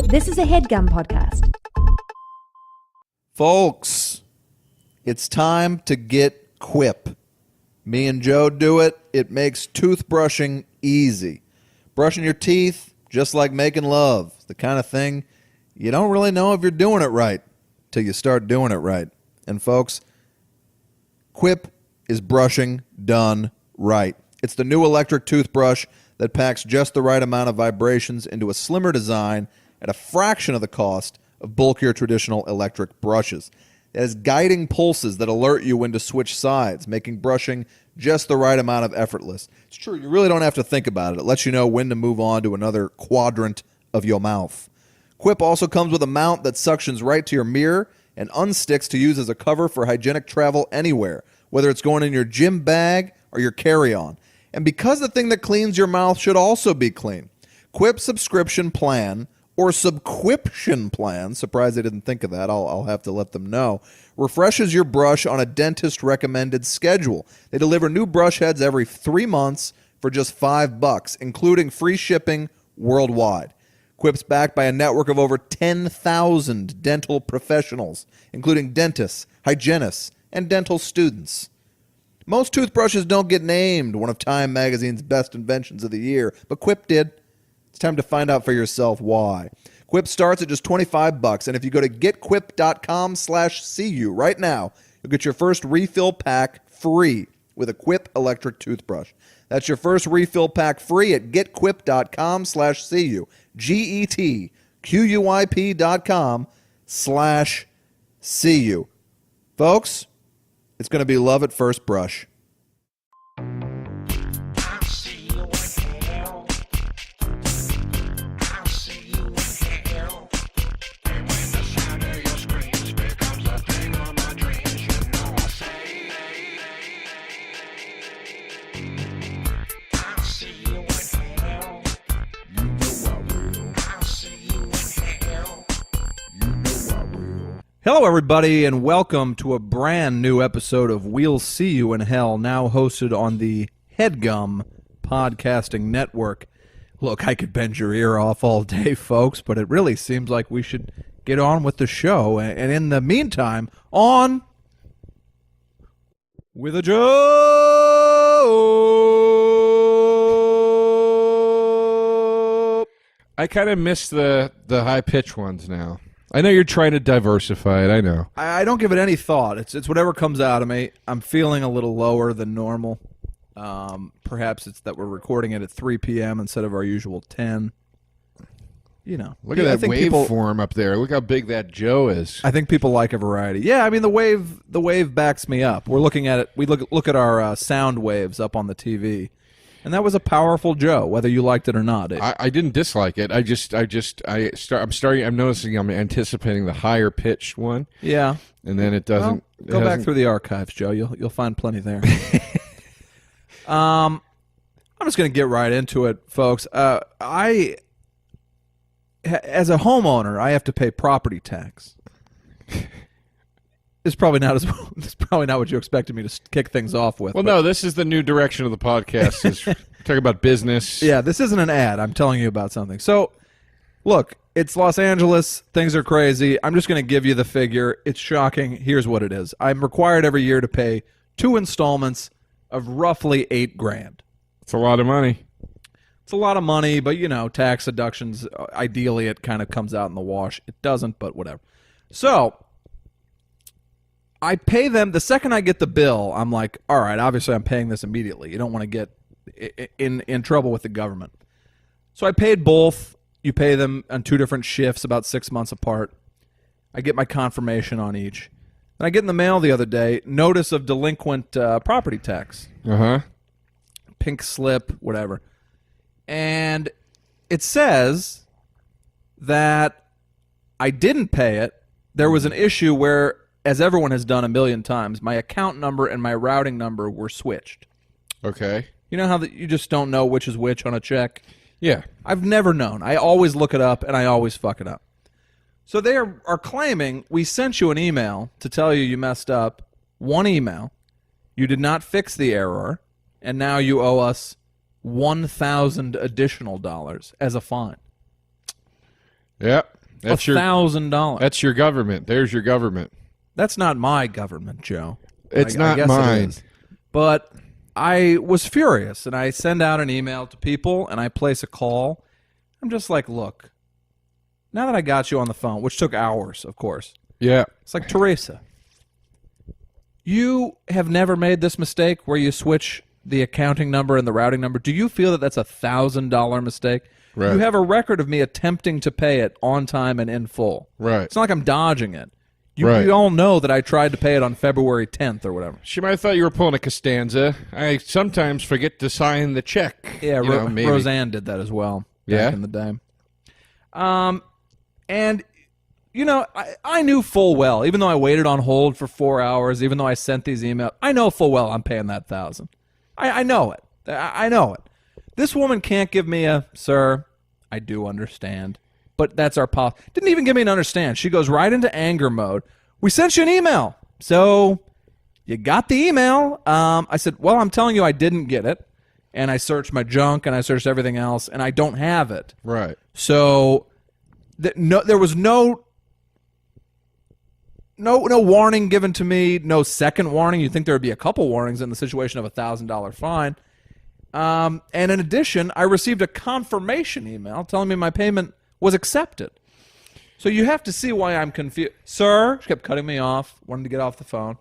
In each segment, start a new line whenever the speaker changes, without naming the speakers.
This is a HeadGum podcast.
Folks, it's time to get Quip. Me and Joe do it. It makes toothbrushing easy. Brushing your teeth, just like making love. The kind of thing you don't really know if you're doing it right till you start doing it right. And folks, Quip is brushing done right. It's the new electric toothbrush that packs just the right amount of vibrations into a slimmer design at a fraction of the cost of bulkier traditional electric brushes. It has guiding pulses that alert you when to switch sides, making brushing just the right amount of effortless. It's true, you really don't have to think about it. It lets you know when to move on to another quadrant of your mouth. Quip also comes with a mount that suctions right to your mirror and unsticks to use as a cover for hygienic travel anywhere, whether it's going in your gym bag or your carry-on. And because the thing that cleans your mouth should also be clean, Quip's subscription plan or subquiption plan, surprised they didn't think of that, I'll have to let them know, refreshes your brush on a dentist-recommended schedule. They deliver new brush heads every 3 months for just $5, including free shipping worldwide. Quip's backed by a network of over 10,000 dental professionals, including dentists, hygienists, and dental students. Most toothbrushes don't get named one of Time Magazine's best inventions of the year, but Quip did. It's time to find out for yourself why. Quip starts at just $25, and if you go to getquip.com/CU right now, you'll get your first refill pack free with a Quip electric toothbrush. That's your first refill pack free at getquip.com/CU. GETQUIP.com/CU. Folks, it's going to be love at first brush. Hello, everybody, and welcome to a brand new episode of We'll See You in Hell, now hosted on the HeadGum Podcasting Network. Look, I could bend your ear off all day, folks, but it really seems like we should get on with the show. And in the meantime, on with a Joe.
I kind of miss the high-pitched ones now. I know you're trying to diversify it, I know.
I don't give it any thought. It's whatever comes out of me. I'm feeling a little lower than normal. Perhaps it's that we're recording it at 3 p.m. instead of our usual 10. You know.
Look at that waveform up there. Look how big that Joe is.
I think people like a variety. Yeah, I mean, the wave backs me up. We're looking at it. We look at our sound waves up on the TV. And that was a powerful Joe, whether you liked it or not.
I didn't dislike it. I'm noticing I'm anticipating the higher pitched one.
Yeah.
And then it doesn't.
Well, go back through the archives, Joe. You'll find plenty there. I'm just going to get right into it, folks. As a homeowner, I have to pay property tax. It's probably not what you expected me to kick things off with.
Well, no, this is the new direction of the podcast. Is talking about business.
Yeah, this isn't an ad. I'm telling you about something. So, look, it's Los Angeles. Things are crazy. I'm just going to give you the figure. It's shocking. Here's what it is. I'm required every year to pay 2 installments of roughly $8,000.
It's a lot of money.
It's a lot of money, but, you know, tax deductions, ideally it kind of comes out in the wash. It doesn't, but whatever. So I pay them. The second I get the bill, I'm like, all right, obviously I'm paying this immediately. You don't want to get in trouble with the government. So I paid both. You pay them on 2 different shifts, about 6 months apart. I get my confirmation on each. And I get in the mail the other day, notice of delinquent property tax.
Uh-huh.
Pink slip, whatever. And it says that I didn't pay it. There was an issue where, as everyone has done a million times, my account number and my routing number were switched.
Okay.
You know how you just don't know which is which on a check?
Yeah.
I've never known. I always look it up, and I always fuck it up. So they are claiming we sent you an email to tell you messed up. One email. You did not fix the error, and now you owe us $1,000 additional as a fine.
Yep. That's
$1,000.
That's your government. There's your government.
That's not my government, Joe.
It's
I
not
guess
mine.
it is. But I was furious, and I send out an email to people, and I place a call. I'm just like, look, now that I got you on the phone, which took hours, of course.
Yeah.
It's like, Teresa, you have never made this mistake where you switch the accounting number and the routing number. Do you feel that that's $1,000 mistake?
Right.
You have a record of me attempting to pay it on time and in full.
Right.
It's not like I'm dodging it. You
Right.
all know that I tried to pay it on February 10th or whatever.
She might have thought you were pulling a Costanza. I sometimes forget to sign the check.
Yeah,
You know, maybe.
Roseanne did that as well
Yeah?
back in the day. And, you know, I knew full well, even though I waited on hold for 4 hours, even though I sent these emails, I know full well I'm paying that $1,000. I know it. I know it. This woman can't give me a, sir, I do understand, but that's our policy. Didn't even give me an understand. She goes right into anger mode. We sent you an email. So you got the email. I said, well, I'm telling you I didn't get it. And I searched my junk and I searched everything else, and I don't have it.
Right.
So there was no warning given to me, no second warning. You'd think there would be a couple warnings in the situation of a $1,000 fine. And in addition, I received a confirmation email telling me my payment was accepted. So you have to see why I'm confused. Sir, she kept cutting me off, wanted to get off the phone.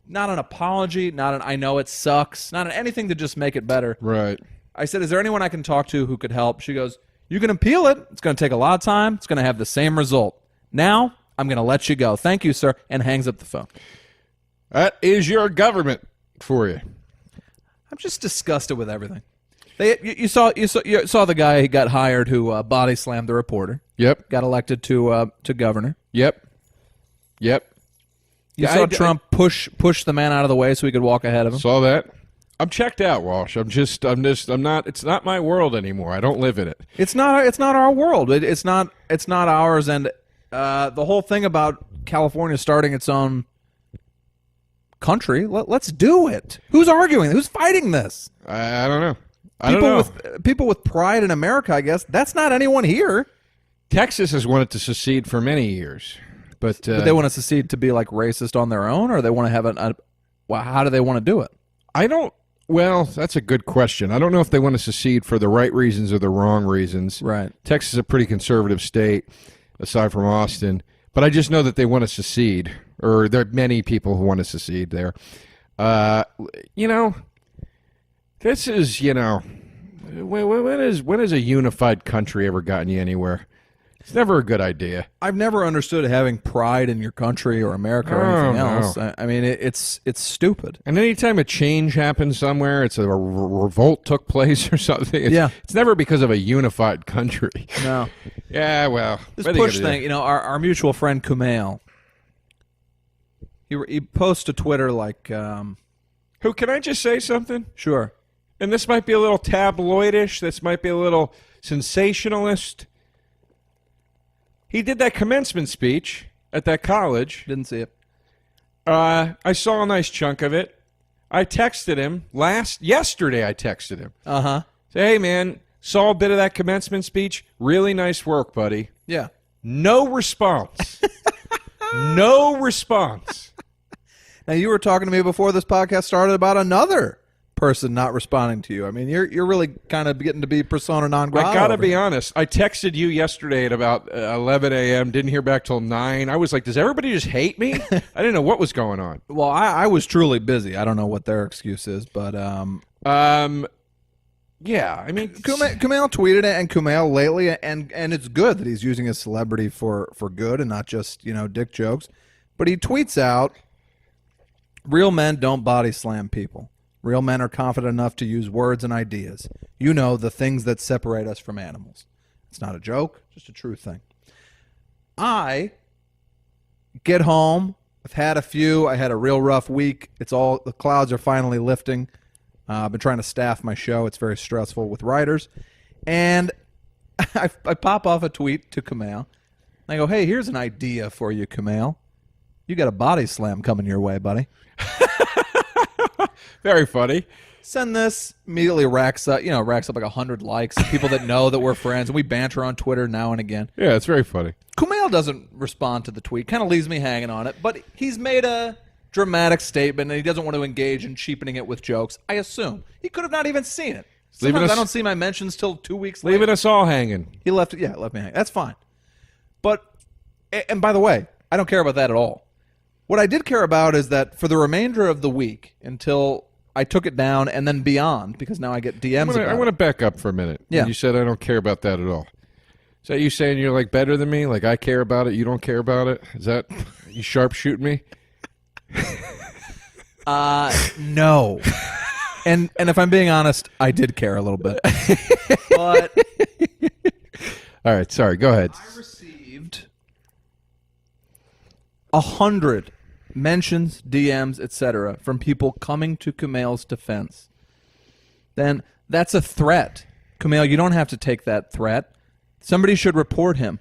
Not an apology, not an I know it sucks, not an anything to just make it better.
Right.
I said, is there anyone I can talk to who could help? She goes, you can appeal it. It's going to take a lot of time. It's going to have the same result. Now, I'm going to let you go. Thank you, sir, and hangs up the phone.
That is your government for you.
I'm just disgusted with everything. You saw the guy who got hired who body slammed the reporter.
Yep.
Got elected to governor.
Yep.
You saw Trump push the man out of the way so he could walk ahead of him.
Saw that. I'm checked out, Walsh. I'm not. It's not my world anymore. I don't live in it.
It's not our world. It's not ours. And the whole thing about California starting its own country, let's do it. Who's arguing? Who's fighting this?
I don't know. I don't know.
People with pride in America, I guess. That's not anyone here.
Texas has wanted to secede for many years, but
they want to secede to be like racist on their own, or they want to have well, how do they want to do it?
Well, that's a good question. I don't know if they want to secede for the right reasons or the wrong reasons.
Right. Texas
is a pretty conservative state, aside from Austin. But I just know that they want to secede, or there are many people who want to secede there. This is, when has a unified country ever gotten you anywhere? It's never a good idea.
I've never understood having pride in your country or America or anything else. I mean, it's stupid.
And anytime a change happens somewhere, it's a revolt took place or something. It's never because of a unified country.
No.
Yeah, well.
This Bush thing, our mutual friend Kumail, he posts to Twitter like...
Who, can I just say something?
Sure.
And this might be a little tabloidish. This might be a little sensationalist. He did that commencement speech at that college.
Didn't see it.
I saw a nice chunk of it. I texted him yesterday. I texted him.
Uh-huh.
Say, hey, man, saw a bit of that commencement speech. Really nice work, buddy.
Yeah.
No response. No response.
Now, you were talking to me before this podcast started about another person not responding to you. I mean, you're really kind of getting to be persona non grata.
I got to be honest. I texted you yesterday at about 11 a.m., didn't hear back till 9. I was like, does everybody just hate me? I didn't know what was going on.
Well, I was truly busy. I don't know what their excuse is, but...
yeah, I mean...
Kumail tweeted it, and Kumail lately, and it's good that he's using his celebrity for good and not just, dick jokes. But he tweets out, real men don't body slam people. Real men are confident enough to use words and ideas. The things that separate us from animals. It's not a joke, just a true thing. I get home. I've had a few. I had a real rough week. The clouds are finally lifting. I've been trying to staff my show. It's very stressful with writers. And I pop off a tweet to Kumail. I go, hey, here's an idea for you, Kumail. You got a body slam coming your way, buddy.
Very funny.
Send this. Immediately racks up like 100 likes. People that know that we're friends, and we banter on Twitter now and again.
Yeah, it's very funny.
Kumail doesn't respond to the tweet. Kind of leaves me hanging on it. But he's made a dramatic statement, and he doesn't want to engage in cheapening it with jokes. I assume he could have not even seen it. Sometimes I don't see my mentions till 2 weeks later.
Leaving us all hanging.
He left me hanging. That's fine. But and by the way, I don't care about that at all. What I did care about is that for the remainder of the week until I took it down and then beyond, because now I get DMs about it.
I want to back up for a minute.
Yeah.
You said I don't care about that at all. Is that you saying you're like better than me? Like I care about it, you don't care about it? Is that you sharpshooting me?
No. And if I'm being honest, I did care a little bit. But
all right, sorry, go ahead.
I received 100 mentions, DMs, etc. from people coming to Kumail's defense. Then that's a threat. Kumail, you don't have to take that threat. Somebody should report him.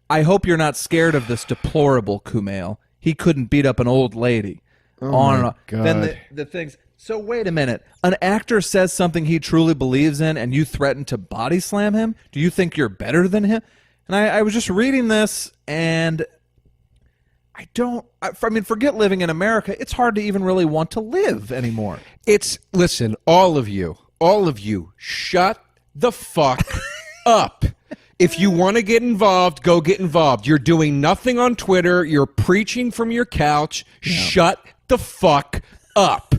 I hope you're not scared of this deplorable Kumail. He couldn't beat up an old lady.
Oh
On and
my
on.
God.
Then the things. So wait a minute. An actor says something he truly believes in, and you threaten to body slam him? Do you think you're better than him? And I was just reading this, and I mean, forget living in America. It's hard to even really want to live anymore.
Listen, all of you, shut the fuck up. If you want to get involved, go get involved. You're doing nothing on Twitter. You're preaching from your couch. Yeah. Shut the fuck up.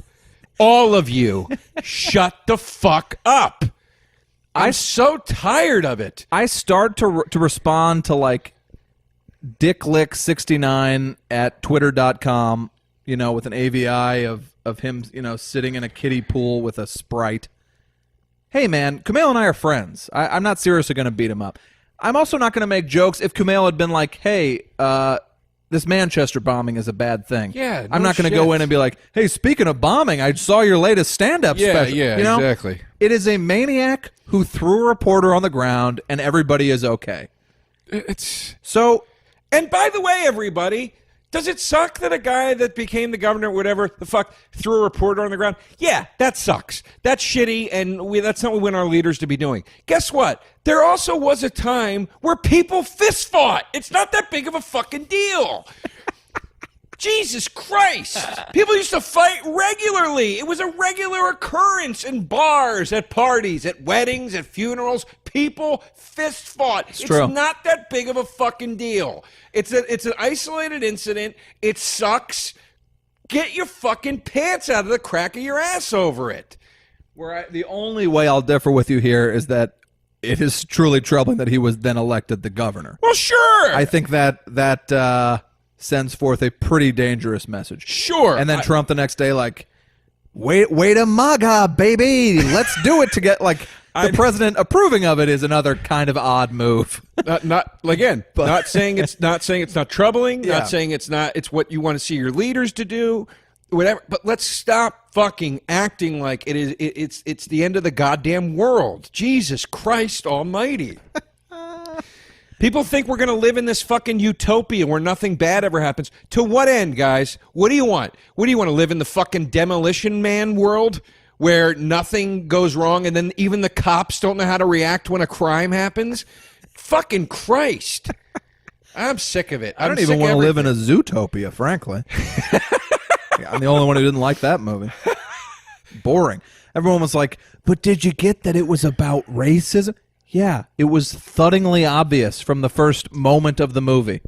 All of you, shut the fuck up. I'm so tired of it.
I start to respond to like dicklick69 at twitter.com, with an AVI of him, sitting in a kiddie pool with a Sprite. Hey, man, Kumail and I are friends. I'm not seriously going to beat him up. I'm also not going to make jokes if Kumail had been like, hey, this Manchester bombing is a bad thing.
Yeah,
I'm not going to go in and be like, hey, speaking of bombing, I saw your latest stand-up special.
Yeah, exactly.
It is a maniac who threw a reporter on the ground, and everybody is okay.
And by the way, everybody, does it suck that a guy that became the governor, whatever the fuck, threw a reporter on the ground? Yeah, that sucks. That's shitty, and that's not what we want our leaders to be doing. Guess what? There also was a time where people fist fought. It's not that big of a fucking deal. Jesus Christ. People used to fight regularly. It was a regular occurrence in bars, at parties, at weddings, at funerals. People fist fought. It's
true.
not that big of a fucking deal. It's an isolated incident. It sucks. Get your fucking pants out of the crack of your ass over it.
The only way I'll differ with you here is that it is truly troubling that he was then elected the governor.
Well, sure.
I think that sends forth a pretty dangerous message.
Sure.
And then Trump the next day, like, wait a MAGA, baby. Let's do it to get, like, the president approving of it is another kind of odd move.
Not saying it's not troubling, not saying it's what you want to see your leaders to do, whatever. But let's stop fucking acting like it's the end of the goddamn world. Jesus Christ almighty. People think we're going to live in this fucking utopia where nothing bad ever happens. To what end, guys? What do you want? What do you want to live in the fucking Demolition Man world where nothing goes wrong and then even the cops don't know how to react when a crime happens? Fucking Christ. I'm sick of it.
I don't even want to live in a Zootopia, frankly. I'm the only one who didn't like that movie. Boring. Everyone was like, but did you get that it was about racism? Yeah, it was thuddingly obvious from the first moment of the movie.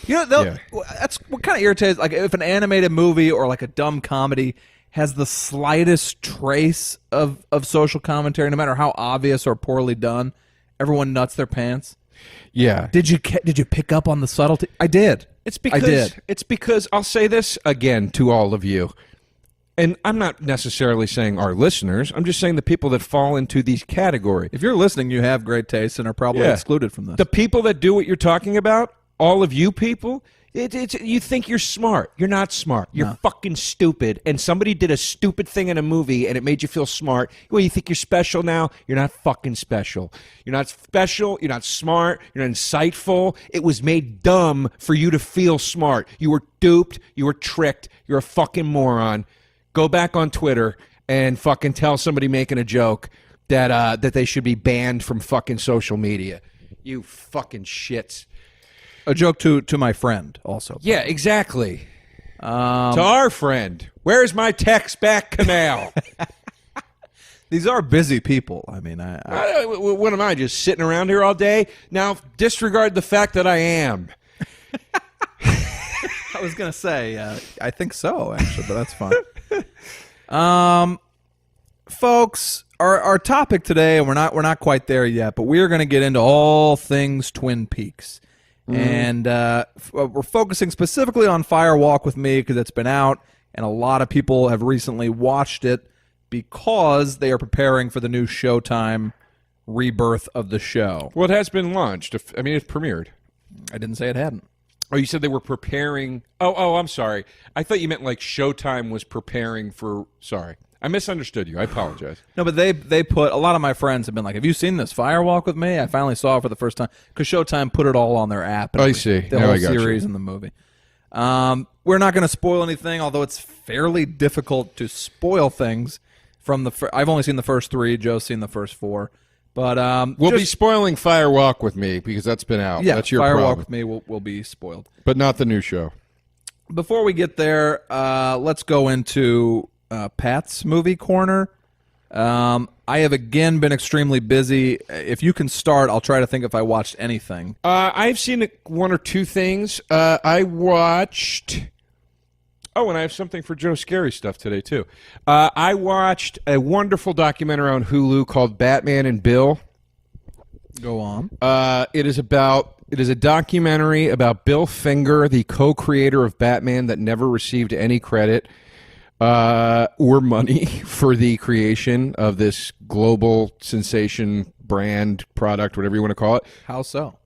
That's what kind of irritates. Like if an animated movie or like a dumb comedy has the slightest trace of social commentary, no matter how obvious or poorly done, everyone nuts their pants.
Yeah.
Did you pick up on the subtlety? I did.
It's because I'll say this again to all of you. And I'm not necessarily saying our listeners. I'm just saying the people that fall into these categories.
If you're listening, you have great taste and are probably excluded from this.
The people that do what you're talking about, all of you people, you think you're smart. You're not smart. You're fucking stupid. And somebody did a stupid thing in a movie and it made you feel smart. Well, you think you're special now? You're not fucking special. You're not special. You're not smart. You're not insightful. It was made dumb for you to feel smart. You were duped. You were tricked. You're a fucking moron. Go back on Twitter and fucking tell somebody making a joke that they should be banned from fucking social media. You fucking shits.
A joke to my friend also.
Yeah, exactly. To our friend. Where's my text back canal?
These are busy people. I mean,
What am I, just sitting around here all day? Now, disregard the fact that I am.
I was gonna say, I think so actually, but that's fine. Folks, our topic today, and we're not quite there yet, but we are going to get into all things Twin Peaks, and we're focusing specifically on Fire Walk with Me because it's been out, and a lot of people have recently watched it because they are preparing for the new Showtime rebirth of the show.
Well, it has been launched. I mean, it's premiered.
I didn't say it hadn't.
Oh, you said they were preparing. Oh, I'm sorry. I thought you meant like Showtime was preparing for. Sorry, I misunderstood you. I apologize.
No, but they put, a lot of my friends have been like, have you seen this Fire Walk with Me? I finally saw it for the first time because Showtime put it all on their app. And
I see.
The
Now
whole
I got
series
you.
and the movie. We're not going to spoil anything, although it's fairly difficult to spoil things from the. I've only seen the first 3. Joe's seen the first 4. But
We'll be spoiling Fire Walk with Me because that's been out.
Yeah,
that's your
Fire
problem.
Walk with Me will be spoiled.
But not the new show.
Before we get there, let's go into Pat's movie corner. I have again been extremely busy. If you can start, I'll try to think if I watched anything.
I've seen 1 or 2 things. I watched. Oh, and I have something for Joe Scary Stuff today, too. I watched a wonderful documentary on Hulu called Batman and Bill.
Go on.
It is a documentary about Bill Finger, the co-creator of Batman that never received any credit or money for the creation of this global sensation brand product, whatever you want to call it.
How so?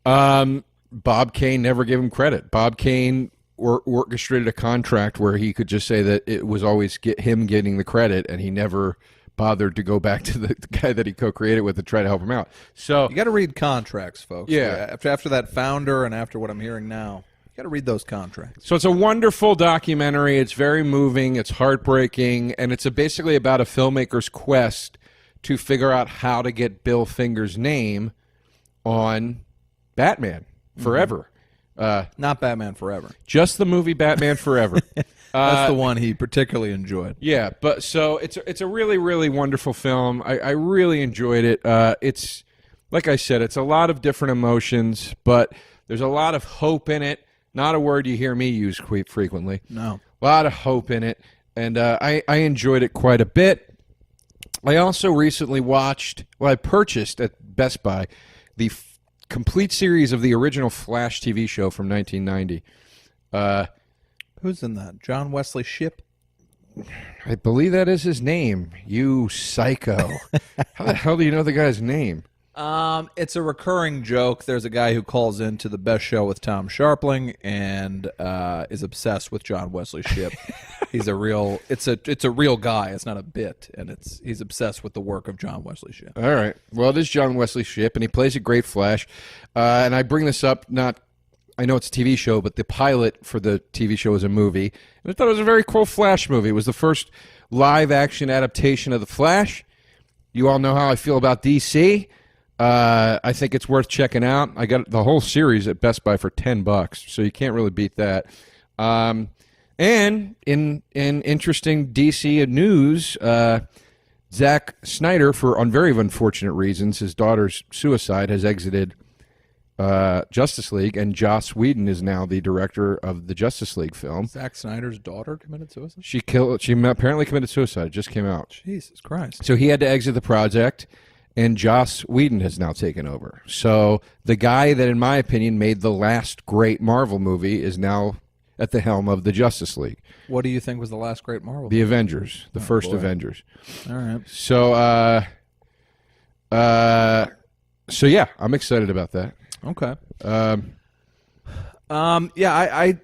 Bob Kane never gave him credit. Bob Kane orchestrated a contract where he could just say that it was always him getting the credit, and he never bothered to go back to the guy that he co-created with to try to help him out. So
you got to read contracts, folks.
Yeah.
After that founder and after what I'm hearing now, you got to read those contracts.
So it's a wonderful documentary. It's very moving. It's heartbreaking, and it's basically about a filmmaker's quest to figure out how to get Bill Finger's name on Batman forever.
Not Batman Forever.
Just the movie Batman Forever.
That's the one he particularly enjoyed.
Yeah, but so it's a really, really wonderful film. I really enjoyed it. It's, like I said, it's a lot of different emotions, but there's a lot of hope in it. Not a word you hear me use quite frequently.
No.
A lot of hope in it, and I enjoyed it quite a bit. I also recently I purchased at Best Buy the complete series of the original Flash TV show from 1990.
Who's in that? John Wesley Shipp?
I believe that is his name. You psycho. How the hell do you know the guy's name?
It's a recurring joke. There's a guy who calls into the Best Show with Tom Sharpling and is obsessed with John Wesley Shipp. It's a real guy. It's not a bit, and he's obsessed with the work of John Wesley Shipp.
All right. Well, it is John Wesley Shipp, and he plays a great Flash. And I bring this up I know it's a TV show, but the pilot for the TV show is a movie. And I thought it was a very cool Flash movie. It was the first live-action adaptation of the Flash. You all know how I feel about DC. I think it's worth checking out. I got the whole series at Best Buy for $10, so you can't really beat that. And in interesting DC news, Zack Snyder, on very unfortunate reasons, his daughter's suicide, has exited Justice League, and Joss Whedon is now the director of the Justice League film.
Zack Snyder's daughter committed suicide?
She apparently committed suicide. It just came out.
Jesus Christ.
So he had to exit the project, and Joss Whedon has now taken over. So the guy that, in my opinion, made the last great Marvel movie is now at the helm of the Justice League.
What do you think was the last great Marvel
The
movie?
Avengers, the first
boy.
Avengers.
All right.
So, so yeah, I'm excited about that.
Okay. Yeah, I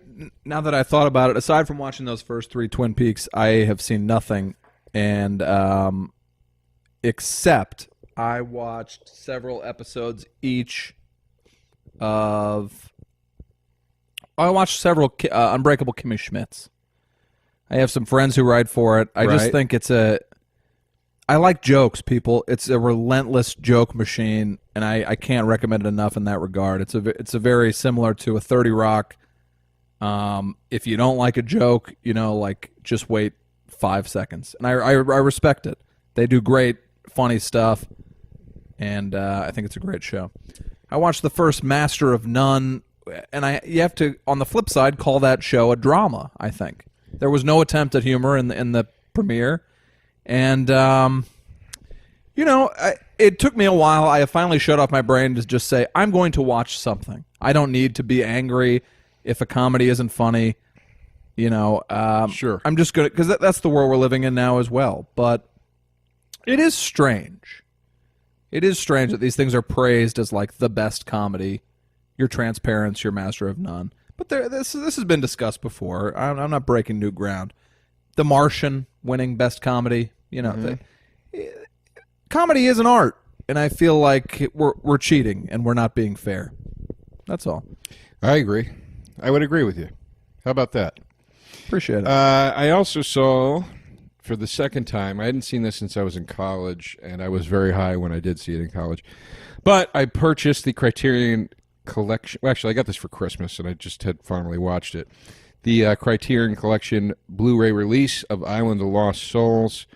now that I thought about it, aside from watching those first 3 Twin Peaks, I have seen nothing, and except I watched several episodes each of. I watched several Unbreakable Kimmy Schmidt's. I have some friends who write for it. I just
Right.
think I like jokes, people. It's a relentless joke machine, and I can't recommend it enough in that regard. It's a very similar to a 30 Rock. If you don't like a joke, like just wait 5 seconds. And I respect it. They do great, funny stuff, and I think it's a great show. I watched the first Master of None, and you have to, on the flip side, call that show a drama, I think. There was no attempt at humor in the premiere. And, it took me a while. I finally shut off my brain to just say, I'm going to watch something. I don't need to be angry if a comedy isn't funny.
Sure.
I'm just going to, because that's the world we're living in now as well. But it is strange. It is strange that these things are praised as like the best comedy. Your Transparence, your Master of None. But this has been discussed before. I'm not breaking new ground. The Martian winning best comedy. Comedy is an art, and I feel like we're cheating and we're not being fair. That's all.
I agree. I would agree with you. How about that?
Appreciate it.
I also saw, for the second time, I hadn't seen this since I was in college, and I was very high when I did see it in college. But I purchased the Criterion Collection. Well, actually, I got this for Christmas, and I just had finally watched it. The Criterion Collection Blu-ray release of Island of Lost Souls,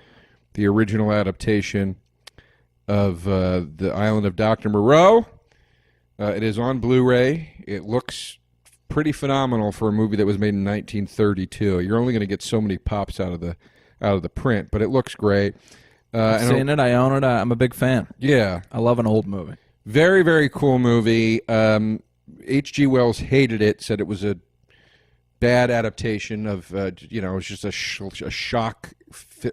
the original adaptation of The Island of Dr. Moreau. It is on Blu-ray. It looks pretty phenomenal for a movie that was made in 1932. You're only going to get so many pops out of the print, but it looks great.
I've seen it. I own it. I'm a big fan.
Yeah.
I love an old movie.
Very, very cool movie. H.G. Wells hated it, said it was a bad adaptation of, it was just a shock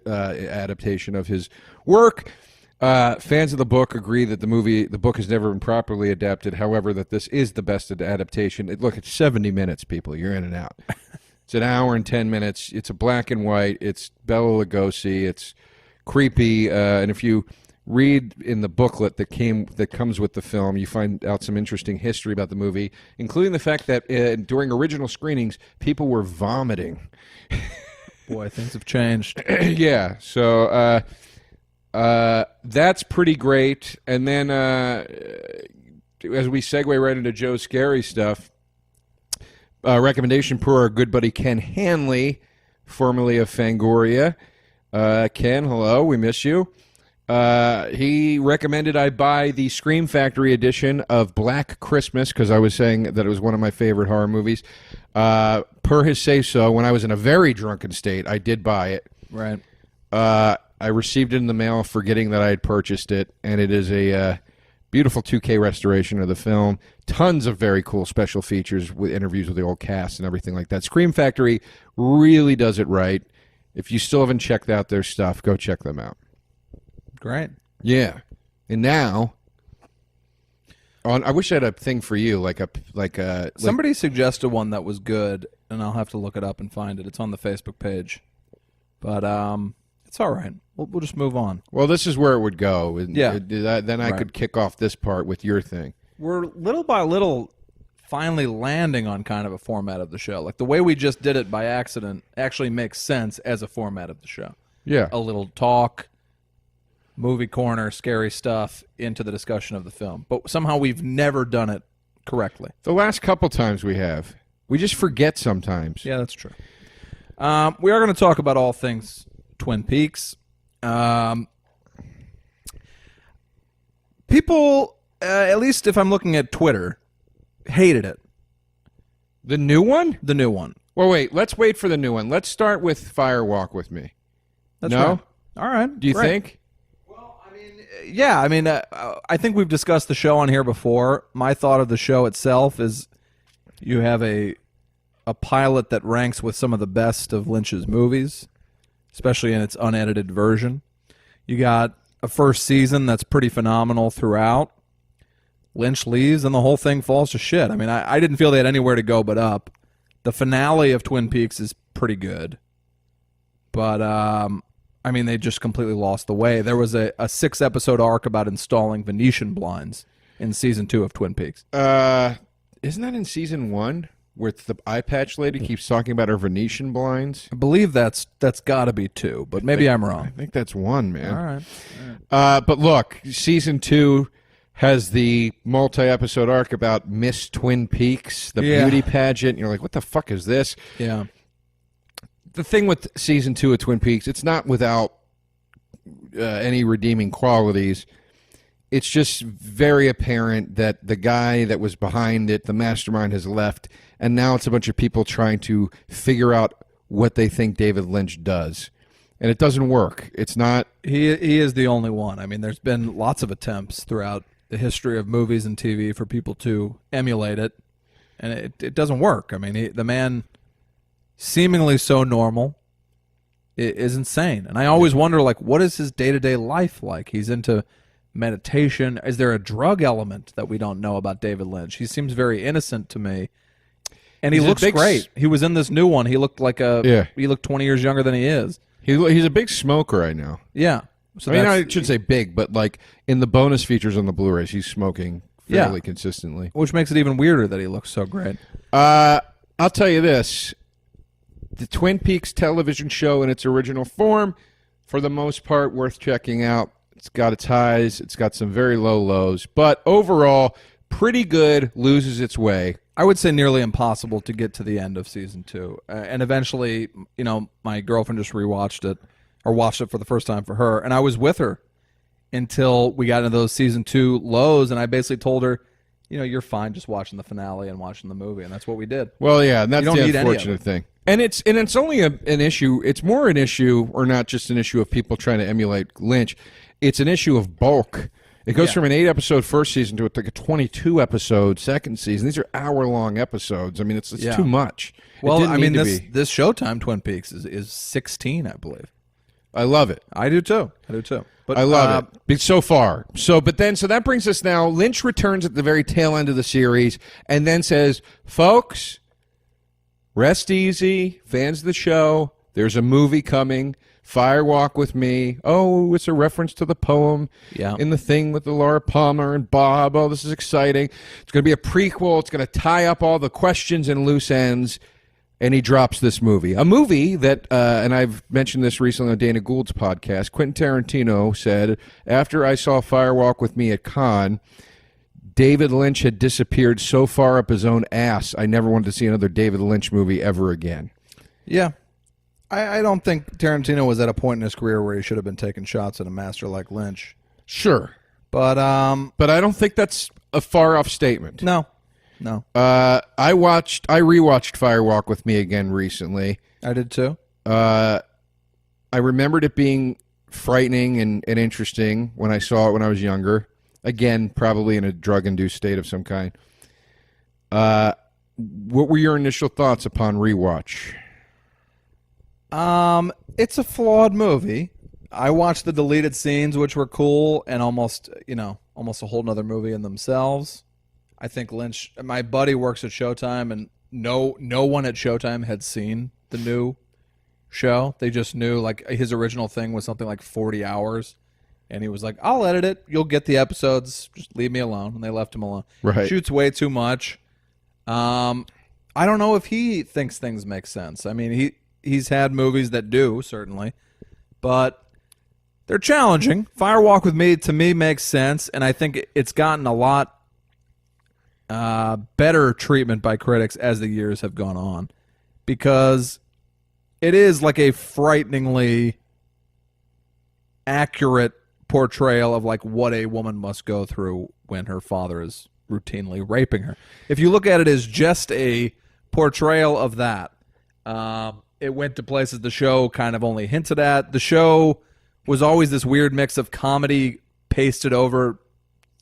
adaptation of his work. Fans of the book agree that the book has never been properly adapted. However, that this is the best adaptation. It's 70 minutes, people. You're in and out. It's an hour and 10 minutes. It's a black and white. It's Bela Lugosi. It's creepy. And if you read in the booklet that comes with the film, you find out some interesting history about the movie, including the fact that during original screenings, people were vomiting.
Boy, things have changed.
Yeah, so that's pretty great. And then as we segue right into Joe's scary stuff, recommendation per our good buddy Ken Hanley, formerly of Fangoria. Ken, hello, we miss you. He recommended I buy the Scream Factory edition of Black Christmas because I was saying that it was one of my favorite horror movies. Per his say-so, when I was in a very drunken state, I did buy it.
Right.
I received it in the mail forgetting that I had purchased it, and it is a beautiful 2K restoration of the film. Tons of very cool special features with interviews with the old cast and everything like that. Scream Factory really does it right. If you still haven't checked out their stuff, go check them out.
Great.
Yeah. And now, I wish I had a thing for you,
Somebody suggested one that was good, and I'll have to look it up and find it. It's on the Facebook page. But it's all right. We'll just move on.
Well, this is where it would go.
Yeah.
Then I could kick off this part with your thing.
We're little by little finally landing on kind of a format of the show. Like the way we just did it by accident actually makes sense as a format of the show.
Yeah.
A little talk, movie corner, scary stuff into the discussion of the film. But somehow we've never done it correctly.
The last couple times we have. We just forget sometimes.
Yeah, that's true. We are going to talk about all things Twin Peaks. People, at least if I'm looking at Twitter, hated it.
The new one?
The new one.
Well, wait. Let's wait for the new one. Let's start with Fire Walk with Me.
That's
no?
right. All right.
Do you
great.
think?
Yeah, I think we've discussed the show on here before. My thought of the show itself is you have a pilot that ranks with some of the best of Lynch's movies, especially in its unedited version. You got a first season that's pretty phenomenal throughout. Lynch leaves and the whole thing falls to shit. I mean, I didn't feel they had anywhere to go but up. The finale of Twin Peaks is pretty good. But, I mean, they just completely lost the way. There was a 6-episode arc about installing Venetian blinds in season 2 of Twin Peaks.
Isn't that in season 1? with the eye patch lady keeps talking about her Venetian blinds.
I believe that's got to be 2, but maybe I'm wrong.
I think that's 1, man.
All right.
But look, season 2 has the multi-episode arc about Miss Twin Peaks, the beauty pageant. And you're like, what the fuck is this?
Yeah.
The thing with season 2 of Twin Peaks, it's not without any redeeming qualities. It's just very apparent that the guy that was behind it, the mastermind, has left, and now it's a bunch of people trying to figure out what they think David Lynch does. And it doesn't work. It's not...
He is the only one. I mean, there's been lots of attempts throughout the history of movies and TV for people to emulate it, and it doesn't work. I mean, the man, seemingly so normal, is insane. And I always wonder, like, what is his day-to-day life like? He's into meditation. Is there a drug element that we don't know about David Lynch? He seems very innocent to me, and he looks great. He was in this new one. He looked like he looked 20 years younger than he is.
He's a big smoker right now.
Yeah. So
I mean, I shouldn't say big, but like in the bonus features on the Blu-rays, he's smoking fairly consistently.
Which makes it even weirder that he looks so great.
I'll tell you this. The Twin Peaks television show in its original form, for the most part, worth checking out. It's got its highs. It's got some very low lows. But overall, pretty good, loses its way.
I would say nearly impossible to get to the end of season 2. And eventually, you know, my girlfriend just rewatched it, or watched it for the first time for her, and I was with her until we got into those season 2 lows, and I basically told her, you know, you're fine just watching the finale and watching the movie, and that's what we did.
Well, yeah, and that's the unfortunate thing. And it's only an issue. It's more an issue, or not just an issue of people trying to emulate Lynch. It's an issue of bulk. It goes from an 8-episode first season to like a 22-episode second season. These are hour-long episodes. I mean, it's too much.
Well, I mean, this Showtime Twin Peaks is 16, I believe.
I love it.
I do too. But
I love it so far. So that brings us now. Lynch returns at the very tail end of the series and then says, "Folks, rest easy, fans of the show. There's a movie coming. Fire Walk with Me. Oh, it's a reference to the poem in The Thing with the Laura Palmer and Bob. Oh, this is exciting. It's going to be a prequel. It's going to tie up all the questions and loose ends." And he drops this movie. A movie that, and I've mentioned this recently on Dana Gould's podcast, Quentin Tarantino said, after I saw Fire Walk with Me at Cannes, David Lynch had disappeared so far up his own ass, I never wanted to see another David Lynch movie ever again.
Yeah. I don't think Tarantino was at a point in his career where he should have been taking shots at a master like Lynch.
Sure.
But
I don't think that's a far-off statement.
No.
I rewatched Fire Walk with Me again recently.
I did too.
I remembered it being frightening and interesting when I saw it when I was younger. Again, probably in a drug-induced state of some kind. What were your initial thoughts upon rewatch?
It's a flawed movie. I watched the deleted scenes, which were cool, and almost a whole nother movie in themselves. I think Lynch, my buddy works at Showtime, and no one at Showtime had seen the new show. They just knew, like, his original thing was something like 40 hours, and he was like, I'll edit it. You'll get the episodes. Just leave me alone. And they left him alone.
Right.
Shoots way too much. I don't know if he thinks things make sense. I mean, he's had movies that do, certainly, but they're challenging. Fire Walk with Me, to me, makes sense, and I think it's gotten a lot better treatment by critics as the years have gone on, because it is like a frighteningly accurate portrayal of like what a woman must go through when her father is routinely raping her. If you look at it as just a portrayal of that, it went to places the show kind of only hinted at. The show was always this weird mix of comedy pasted over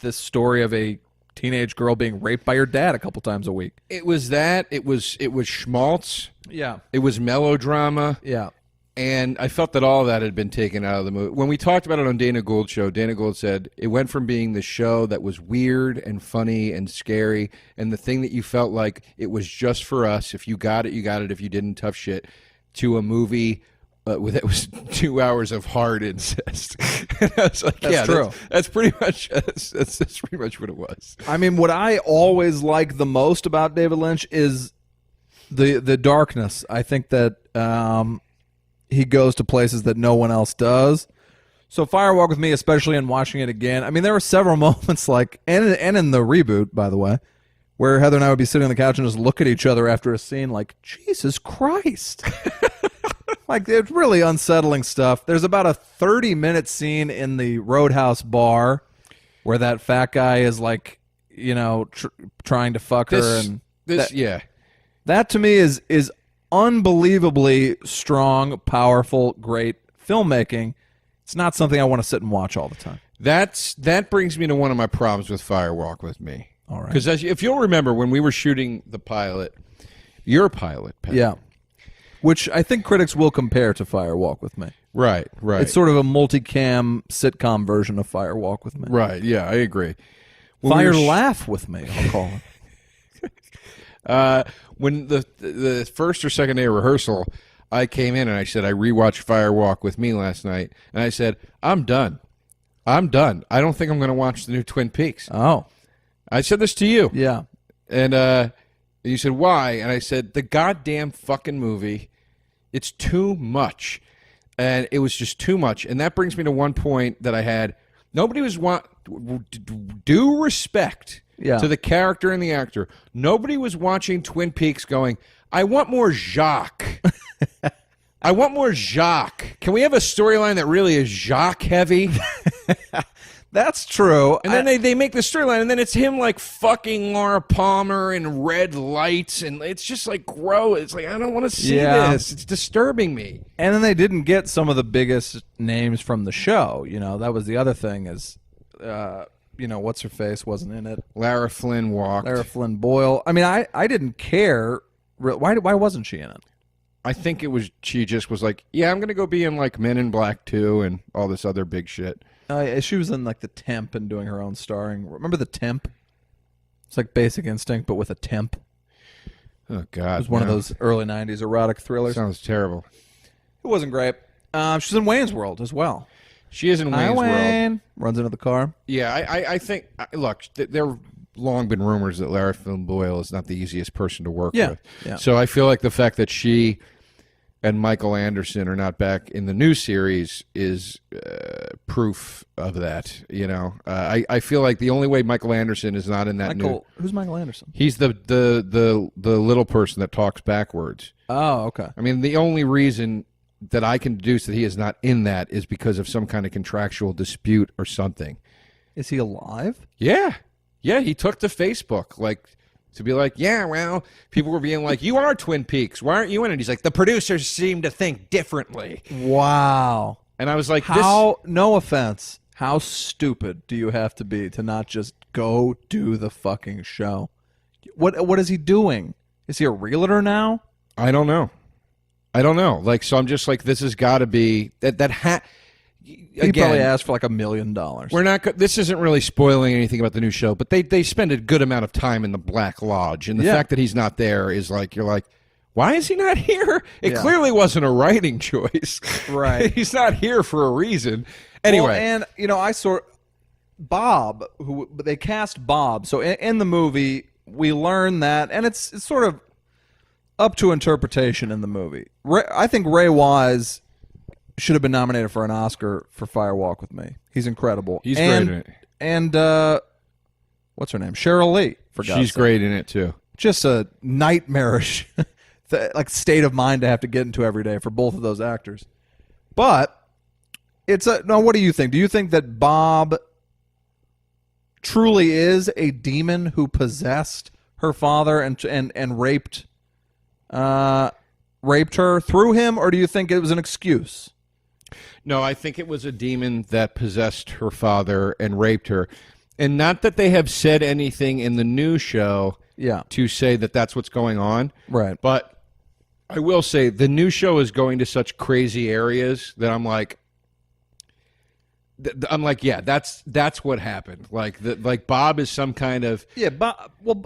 this story of a teenage girl being raped by her dad a couple times a week.
It was that. It was schmaltz.
Yeah.
It was melodrama.
Yeah.
And I felt that all of that had been taken out of the movie. When we talked about it on Dana Gould's show, Dana Gould said it went from being the show that was weird and funny and scary and the thing that you felt like it was just for us. If you got it, you got it. If you didn't, tough shit. To a movie that was 2 hours of hard incest. And I was like,
that's true.
That's pretty much that's pretty much what it was.
I mean, what I always like the most about David Lynch is The darkness. I think that he goes to places that no one else does. So Fire Walk with Me, especially in watching it again, I mean, there were several moments like, and in the reboot, by the way, where Heather and I would be sitting on the couch and just look at each other after a scene like, Jesus Christ. Like, it's really unsettling stuff. There's about a 30-minute scene in the Roadhouse bar where that fat guy is like, you know, trying to fuck her. And that to me is unbelievably strong, powerful, great filmmaking. It's not something I want to sit and watch all the time.
That brings me to one of my problems with Fire Walk with Me.
All right.
Because if you'll remember, when we were shooting the pilot, your pilot, Pat,
yeah, which I think critics will compare to Fire Walk with Me.
Right.
It's sort of a multicam sitcom version of Fire Walk with Me.
Right, yeah, I agree.
Fire Laugh with Me, I'll call
it. When the first or second day of rehearsal, I came in and I said, I rewatched Fire Walk with Me last night, and I said, I'm done. I don't think I'm going to watch the new Twin Peaks.
Oh.
I said this to you.
Yeah.
And you said, why? And I said, the goddamn fucking movie, it's too much. And it was just too much. And that brings me to one point that I had. Nobody was due respect to the character and the actor. Nobody was watching Twin Peaks going, I want more Jacques. I want more Jacques. Can we have a storyline that really is Jacques heavy?
That's true.
And then they make the storyline, and then it's him like fucking Laura Palmer in red lights, and it's just like gross. It's like, I don't want to see this. It's disturbing me.
And then they didn't get some of the biggest names from the show. You know, that was the other thing is, you know, what's her face wasn't in it.
Lara Flynn walked.
Lara Flynn Boyle. I mean, I didn't care. Why wasn't she in it?
I think she just was like, yeah, I'm going to go be in like Men in Black 2 and all this other big shit.
She was in like The Temp and doing her own starring. Remember The Temp? It's like Basic Instinct, but with a temp.
Oh, God.
It was one of those early 90s erotic thrillers.
Sounds terrible.
It wasn't great. She's in Wayne's World as well.
She is in Wayne's World.
Runs into the car.
Yeah, I think, look, there have long been rumors that Lara Flynn Boyle is not the easiest person to work with.
Yeah.
So I feel like the fact that she and Michael Anderson are not back in the new series is proof of that. You know, I feel like the only way Michael Anderson is not in that
who's Michael Anderson?
He's the little person that talks backwards.
Oh, okay.
I mean, the only reason that I can deduce that he is not in that is because of some kind of contractual dispute or something.
Is he alive?
Yeah, he took to Facebook to be like, yeah, well, people were being like, you are Twin Peaks. Why aren't you in it? He's like, the producers seem to think differently.
Wow.
And I was like,
no offense, how stupid do you have to be to not just go do the fucking show? What is he doing? Is he a realtor now?
I don't know. Like, so I'm just like, this has got to be
He probably asked for like $1 million.
We're not. This isn't really spoiling anything about the new show, but they spend a good amount of time in the Black Lodge, and the fact that he's not there is like, you're like, why is he not here? It clearly wasn't a writing choice,
right?
He's not here for a reason. Anyway,
well, and you know, Bob, who they cast Bob. So in the movie, we learn that, and it's sort of up to interpretation in the movie. I think Ray Wise should have been nominated for an Oscar for Fire Walk with Me. He's incredible.
He's great in it.
And what's her name? Cheryl Lee. For God's
She's
sake.
great in it too.
Just a nightmarish like state of mind to have to get into every day for both of those actors. But no. What do you think? Do you think that Bob truly is a demon who possessed her father and raped her through him, or do you think it was an excuse?
No, I think it was a demon that possessed her father and raped her. And not that they have said anything in the new show to say that that's what's going on.
Right.
But I will say the new show is going to such crazy areas that I'm like, yeah, that's what happened. Like Bob is some kind of...
Yeah, Bob... Well,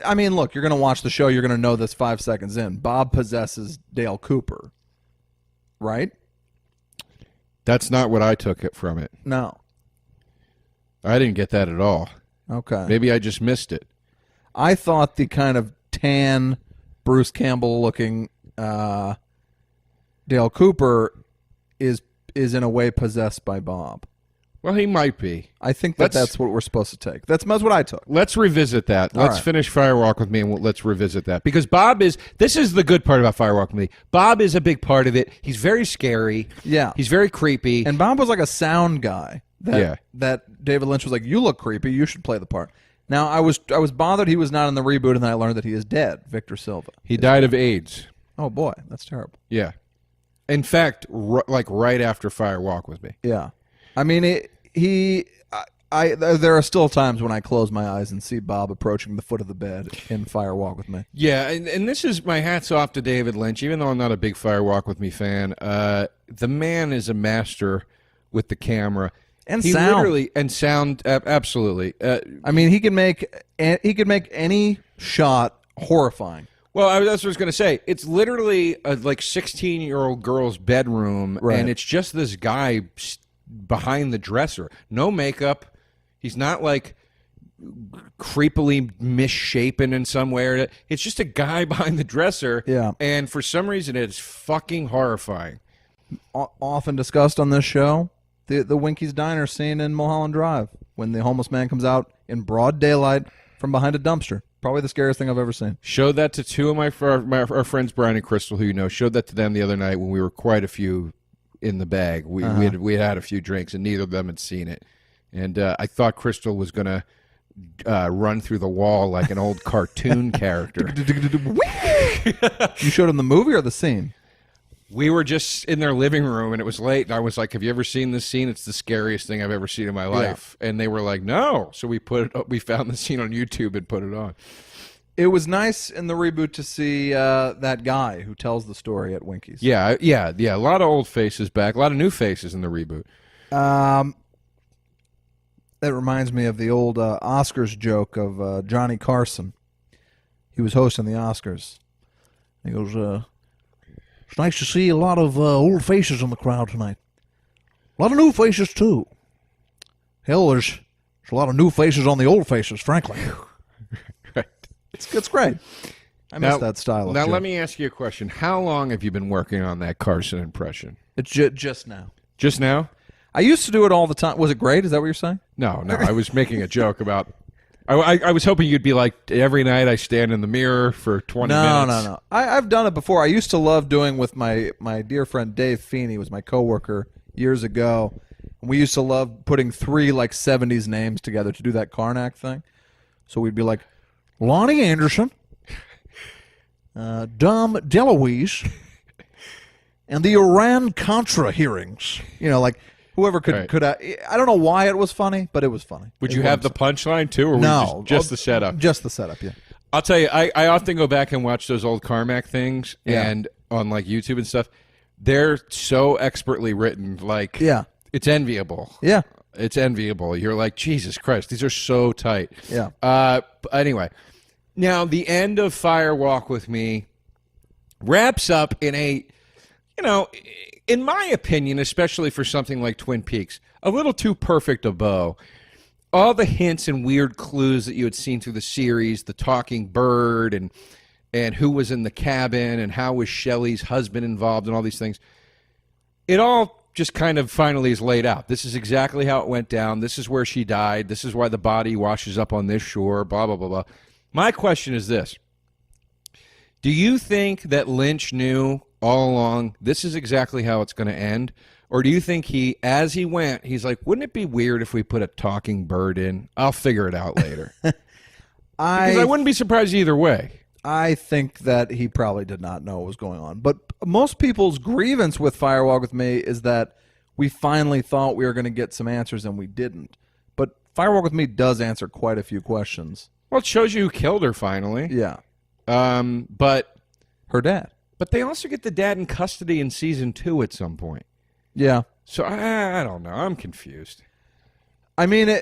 I mean, look, you're going to watch the show, you're going to know this 5 seconds in. Bob possesses Dale Cooper. Right?
That's not what I took it from it.
No.
I didn't get that at all.
Okay.
Maybe I just missed it.
I thought the kind of tan Bruce Campbell looking Dale Cooper is in a way possessed by Bob.
Well, he might be.
I think that's what we're supposed to take. That's what I took.
Let's revisit that. Let's finish Fire Walk with Me, and let's revisit that. Because this is the good part about Fire Walk with Me. Bob is a big part of it. He's very scary.
Yeah.
He's very creepy.
And Bob was like a sound guy that David Lynch was like, you look creepy. You should play the part. Now, I was bothered he was not in the reboot, and then I learned that he is dead, Victor Silva.
He died of AIDS.
Oh, boy. That's terrible.
Yeah. In fact, right after Fire Walk with Me.
Yeah. I mean, there are still times when I close my eyes and see Bob approaching the foot of the bed in Fire Walk with Me.
Yeah, and this is my hat's off to David Lynch, even though I'm not a big Fire Walk with Me fan. The man is a master with the camera.
And
he
sound.
Literally, and sound, absolutely.
I mean, he can make any shot horrifying.
Well, that's what I was going to say. It's literally a 16-year-old girl's bedroom, and it's just this guy behind the dresser. No makeup. He's not like creepily misshapen in some way. It's just a guy behind the dresser.
Yeah.
And for some reason, it's fucking horrifying.
Often discussed on this show, the Winky's Diner scene in Mulholland Drive when the homeless man comes out in broad daylight from behind a dumpster. Probably the scariest thing I've ever seen.
Showed that to two of our friends, Brian and Crystal, who you know. Showed that to them the other night when we were quite a few in the bag. We had a few drinks, and neither of them had seen it. And I thought Crystal was going to run through the wall like an old cartoon character.
You showed him the movie or the scene?
We were just in their living room, and it was late, and I was like, have you ever seen this scene? It's the scariest thing I've ever seen in my life. Yeah. And they were like, no. So we found the scene on YouTube and put it on.
It was nice in the reboot to see that guy who tells the story at Winky's.
Yeah. A lot of old faces back, a lot of new faces in the reboot.
That reminds me of the old Oscars joke of Johnny Carson. He was hosting the Oscars. He goes, it's nice to see a lot of old faces in the crowd tonight. A lot of new faces, too. Hell, there's a lot of new faces on the old faces, frankly.
Right.
It's great. I miss that style of
Now,
joke.
let me ask you a question. How long have you been working on that Carson impression?
It's just now.
Just now?
I used to do it all the time. Was it great? Is that what you're saying?
No. I was making a joke about... I was hoping you'd be like, every night I stand in the mirror for 20 minutes.
No. I've done it before. I used to love doing with my dear friend Dave Feeney, was my coworker years ago. We used to love putting 3 70s names together to do that Karnak thing. So we'd be like, Lonnie Anderson, Dom DeLuise, and the Iran-Contra hearings. You know, like... Whoever could I don't know why it was funny, but it was funny.
Would you have the punchline too, or
no,
just the setup?
Just the setup, yeah.
I'll tell you, I often go back and watch those old Carmack things and on like YouTube and stuff. They're so expertly written, it's enviable.
Yeah.
It's enviable. You're like, Jesus Christ, these are so tight.
Yeah.
But anyway, now the end of Fire Walk with Me wraps up in a, in my opinion, especially for something like Twin Peaks, a little too perfect a bow. All the hints and weird clues that you had seen through the series, the talking bird and who was in the cabin and how was Shelley's husband involved and all these things, it all just kind of finally is laid out. This is exactly how it went down. This is where she died. This is why the body washes up on this shore, blah, blah, blah, blah. My question is this. Do you think that Lynch knew all along this is exactly how it's going to end? Or do you think as he went, he's like, wouldn't it be weird if we put a talking bird in? I'll figure it out later. Because I wouldn't be surprised either way.
I think that he probably did not know what was going on. But most people's grievance with Fire Walk with Me is that we finally thought we were going to get some answers and we didn't. But Fire Walk with Me does answer quite a few questions.
Well, it shows you who killed her finally.
Yeah.
But
her dad.
But they also get the dad in custody in season 2 at some point.
Yeah.
So I don't know. I'm confused.
I mean,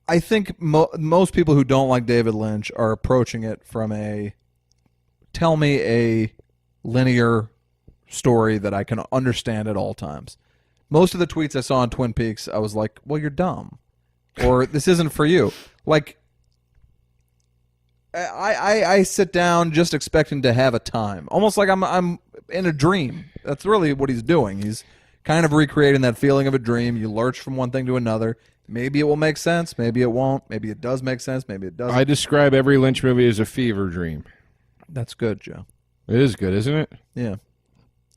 I think most people who don't like David Lynch are approaching it from tell me a linear story that I can understand at all times. Most of the tweets I saw on Twin Peaks, I was like, well, you're dumb. Or this isn't for you. Like, I sit down just expecting to have a time, almost like I'm in a dream. That's really what he's doing. He's kind of recreating that feeling of a dream. You lurch from one thing to another. Maybe it will make sense. Maybe it won't. Maybe it does make sense. Maybe it doesn't.
I describe every Lynch movie as a fever dream.
That's good, Joe.
It is good, isn't it?
Yeah.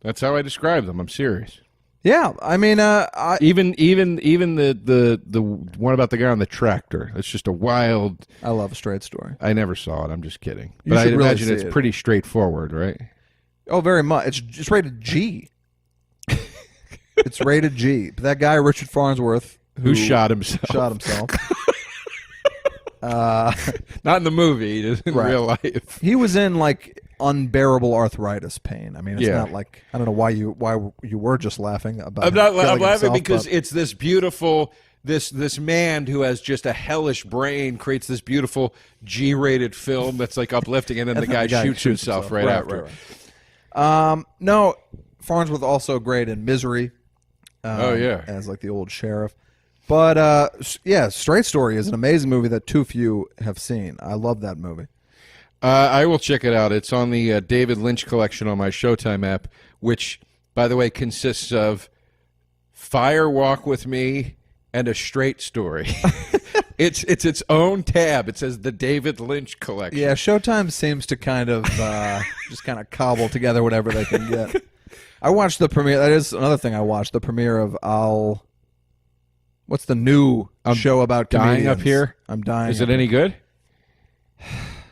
That's how I describe them. I'm serious.
Yeah, I mean,
even the one about the guy on the tractor. It's just a wild.
I love A Straight Story.
I never saw it. I'm just kidding.
You
But I
should really
imagine
see
it's
it.
pretty straightforward, right?
Oh, very much. It's rated G. It's rated G. But that guy Richard Farnsworth,
Who shot himself?
shot himself.
Not in the movie, just in
Right.
real life.
He was in like unbearable arthritis pain. I mean, it's
Yeah.
not like I don't know why you were just laughing about.
I'm not. I'm
killing
laughing
himself,
because
but-
it's this beautiful. This man who has just a hellish brain creates this beautiful G-rated film that's like uplifting, and then the guy shoots himself right after.
Right. No, Farnsworth also great in Misery.
Oh, yeah.
as like the old sheriff. But yeah, Straight Story is an amazing movie that too few have seen. I love that movie.
I will check it out. It's on the David Lynch collection on my Showtime app, which, by the way, consists of Fire Walk with Me and A Straight Story. It's its own tab. It says the David Lynch collection.
Yeah, Showtime seems to kind of just kind of cobble together whatever they can get. I watched the premiere. That is another thing I watched. The premiere of what's the new show about
Dying
comedians?
Up Here?
I'm dying.
Is it any good?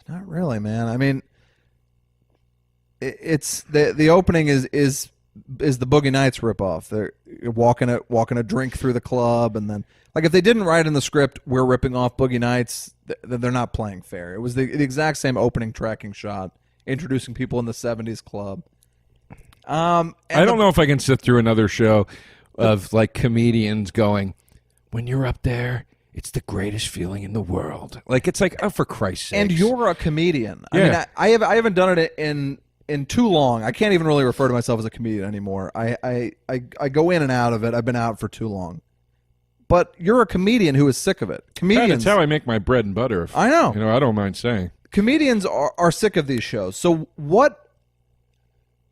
Not really, man. I mean, it's the opening is the Boogie Nights ripoff. They're walking a drink through the club, and then like if they didn't write in the script we're ripping off Boogie Nights, they're not playing fair. It was the exact same opening tracking shot, introducing people in the '70s club.
I don't know if I can sit through another show of like comedians going, "When you're up there, it's the greatest feeling in the world." Like it's like, oh, for Christ's sake!
And you're a comedian.
Yeah.
I mean, I haven't done it in too long. I can't even really refer to myself as a comedian anymore. I go in and out of it. I've been out for too long. But you're a comedian who is sick of it. Comedians.
That's how I make my bread and butter.
I know.
You know, I don't mind saying.
Comedians are sick of these shows. So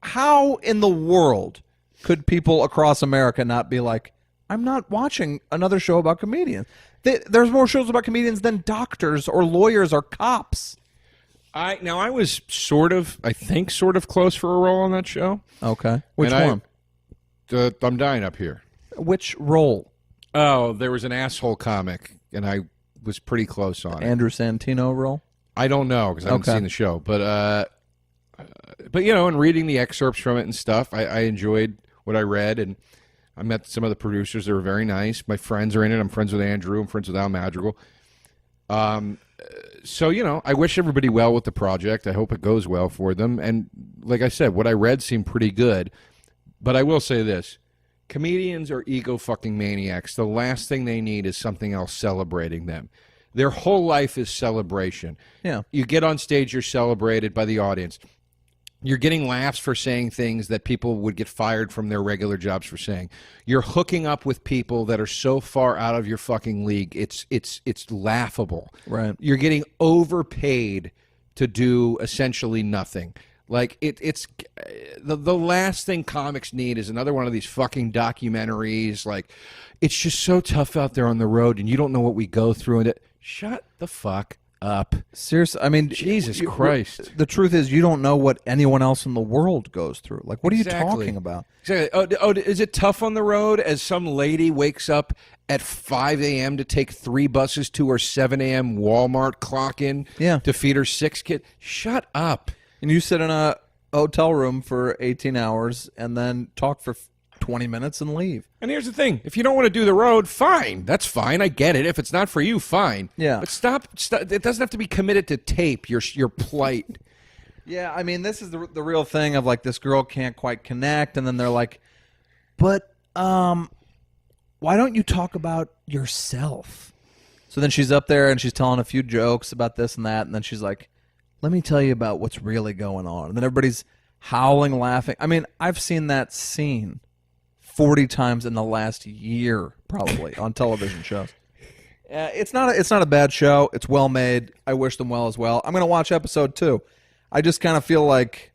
how in the world could people across America not be like, I'm not watching another show about comedians? There's more shows about comedians than doctors or lawyers or cops.
I was sort of close for a role on that show.
Okay. Which
And
one?
I'm dying up here.
Which role?
Oh, there was an asshole comic, and I was pretty close on it.
Andrew Santino role?
I don't know because I haven't
Okay.
seen the show, but you know, and reading the excerpts from it and stuff, I enjoyed what I read, and I met some of the producers. They were very nice. My friends are in it. I'm friends with Andrew. I'm friends with Al Madrigal. So, you know, I wish everybody well with the project. I hope it goes well for them. And like I said, what I read seemed pretty good. But I will say this. Comedians are ego fucking maniacs. The last thing they need is something else celebrating them. Their whole life is celebration.
Yeah.
You get on stage, you're celebrated by the audience. You're getting laughs for saying things that people would get fired from their regular jobs for saying. You're hooking up with people that are so far out of your fucking league. It's laughable.
Right.
You're getting overpaid to do essentially nothing. Like it's the last thing comics need is another one of these fucking documentaries. Like it's just so tough out there on the road, and you don't know what we go through. And shut the fuck up.
Seriously, I mean,
Jesus Christ.
The truth is, you don't know what anyone else in the world goes through. Like, what are you
Exactly.
talking about?
Exactly. Oh, is it tough on the road as some lady wakes up at 5 a.m. to take 3 buses to her 7 a.m. Walmart clock in
Yeah.
to feed her 6 kids? Shut up.
And you sit in a hotel room for 18 hours and then talk for 20 minutes and leave.
And here's the thing. If you don't want to do the road, fine. That's fine. I get it. If it's not for you, fine.
Yeah.
But stop. It doesn't have to be committed to tape, your plight.
Yeah, I mean, this is the real thing of like this girl can't quite connect, and then they're like, but why don't you talk about yourself? So then she's up there and she's telling a few jokes about this and that, and then she's like, let me tell you about what's really going on. And then everybody's howling, laughing. I mean, I've seen that scene 40 times in the last year, probably, on television shows. It's not a bad show. It's well made. I wish them well as well. I'm going to watch episode 2. I just kind of feel like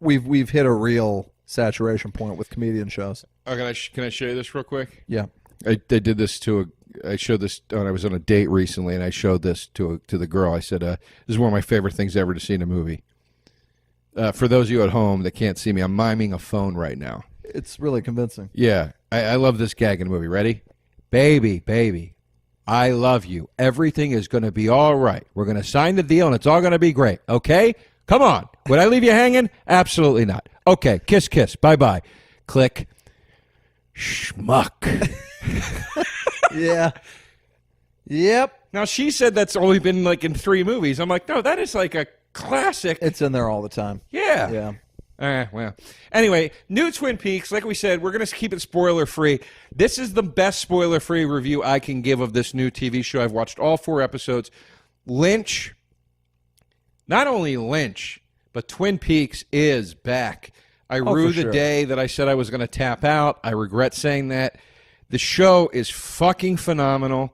we've hit a real saturation point with comedian shows.
Oh, can I show you this real quick?
Yeah.
I did this I showed this when I was on a date recently, and I showed this to the girl. I said, "This is one of my favorite things ever to see in a movie." For those of you at home that can't see me, I'm miming a phone right now.
It's really convincing.
Yeah, I love this gag in the movie. Ready? Baby, I love you. Everything is going to be all right. We're going to sign the deal, and it's all going to be great. Okay? Come on. Would I leave you hanging? Absolutely not. Okay, kiss. Bye-bye. Click. Schmuck.
Yeah. Yep.
Now, she said that's only been like in 3 movies. I'm like, no, that is like a classic.
It's in there all the time.
Yeah. Yeah. Well. Anyway, new Twin Peaks. Like we said, we're going to keep it spoiler-free. This is the best spoiler-free review I can give of this new TV show. I've watched all 4 episodes. Lynch, not only Lynch, but Twin Peaks is back. I rue the day that I said I was going to tap out. I regret saying that. The show is fucking phenomenal.